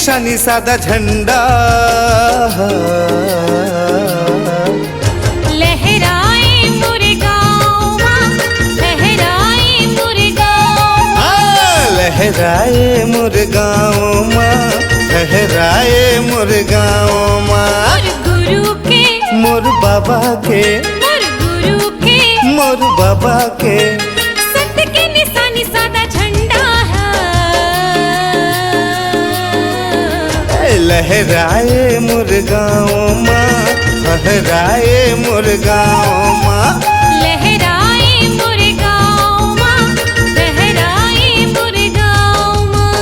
निशानी सादा झंडा लहराए मुर्गाओं माँ, लहराए मुर्गाओं माँ, लहराए मुर्गाओं माँ, लहराए मुर्गाओं माँ। मोर गुरु के, मोर बाबा के, मोर गुरु के, मोर बाबा के सत्य के निशानी सादा झंडा है। लहराए मुर्गाओं माँ, लहराए मुर्गाओं माँ, लहराए मुर्गाओं माँ, लहराए मुर्गाओं माँ।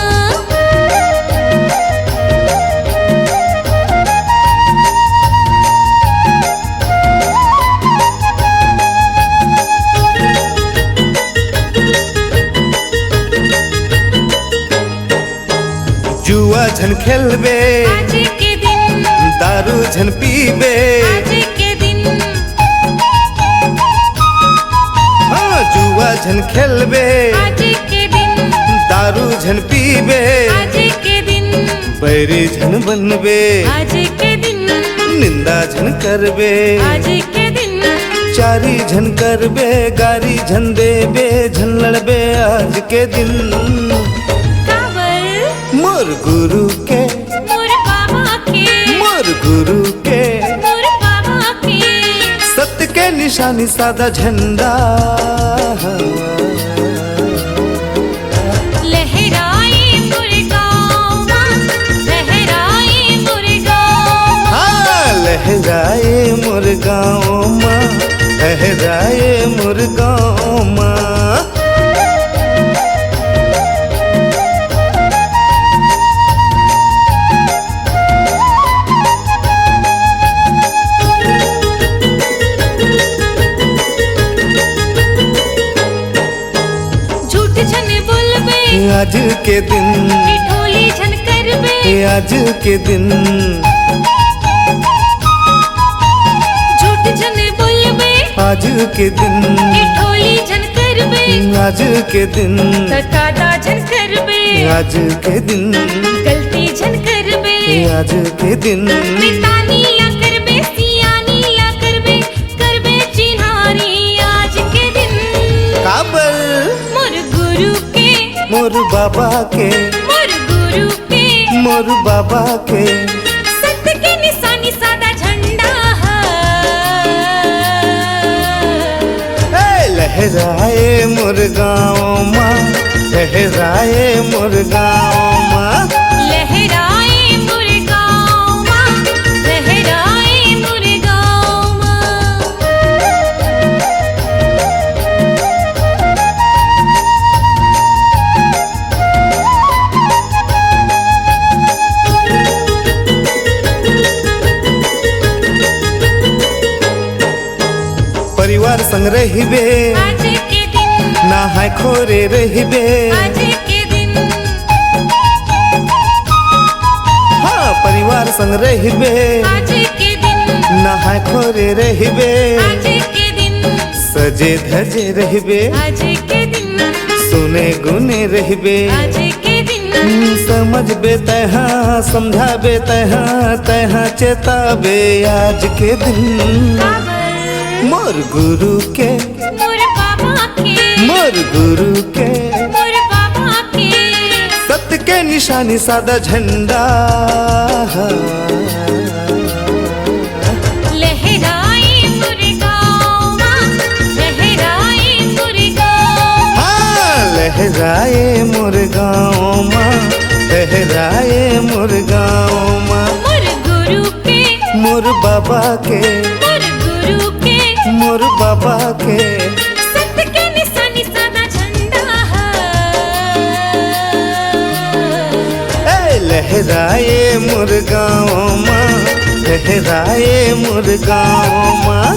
जुआ झन खेलबे आज के दिन, दारू झन पीबे, आज के दिन, हाँ जुआ झन खेलबे आज के दिन, दारू झन पीबे, आज के दिन, बैरी झन बनबे, आज के दिन, निंदा झन करबे, आज के दिन, चारी झन करबे, गारी झन देबे, झन लड़बे आज के दिन। कावर मोर गुरु के, मोर बाबा के, मोर गुरु के मोर बाबा के सत्य के निशानी सादा झंडा लहराए मुर्गाओं माँ, लहराए मुर्गाओं माँ, हाँ लहराए मुर्गाओं माँ, लहराए मुर्गाओं माँ। झूठ झन बोलबे, आज के दिन, ठिठोली झन करबे, आज के दिन, झूठ झन बोलबे, आज के दिन, ठिठोली झन करबे, आज के दिन, तकादा झन करबे, आज के दिन, गलती झन करबे, आज के दिन, मितानी या करबे, सियानी या करबे, करबे चिन्हारी आज के दिन। काबल मोर गुरु के, मोर बाबा के, मोर गुरु के मोर बाबा के सत्य के निशानी सादा झंडा है। लहराए मुर्गाओं माँ, लहराए मुर्गाओं माँ, लहराए मुर्गाओं माँ, लहराए मुर्गाओं माँ। परिवार संग रहिबे, आज के दिन, ना है खोरे रहिबे, आज के दिन, हाँ परिवार संग रहिबे, आज के दिन, ना है खोरे रहिबे, आज के दिन, सजे धजे रहिबे, आज के दिन, सुने गुने रहिबे, आज के दिन, समझबे तहाँ समझाबे तहाँ तहाँ चेताबे आज के दिन। काबर मोर गुरु के, मोर बाबा के, मोर गुरु के मोर बाबा के सत्य के निशानी सादा झंडा लहराए मुर्गाओं माँ, लहराए मुर्गाओं, हाँ लहराए मुर्गाओं माँ, लहराए मुर्गाओं माँ। मोर गुरु के, मोर बाबा के, मोर गुरु के मोर बाबा के सत्य के निशानी सादा झंडा है। लहराए मुर्गाओं माँ, लहराए मुर्गाओं माँ,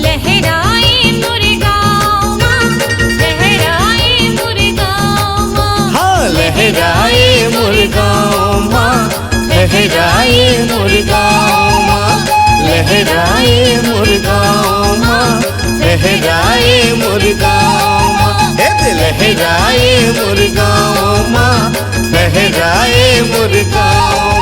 लहराए मुर्गाओं माँ, लहराए मुर्गाओं माँ, हाँ लहराए मुर्गाओं माँ, लहराए मुर्गाओं माँ, लहराए मुर्गाओं माँ, लहराए मुर्गाओं माँ, लहराए मुर्गाओं माँ, लहराए मुर्गाओं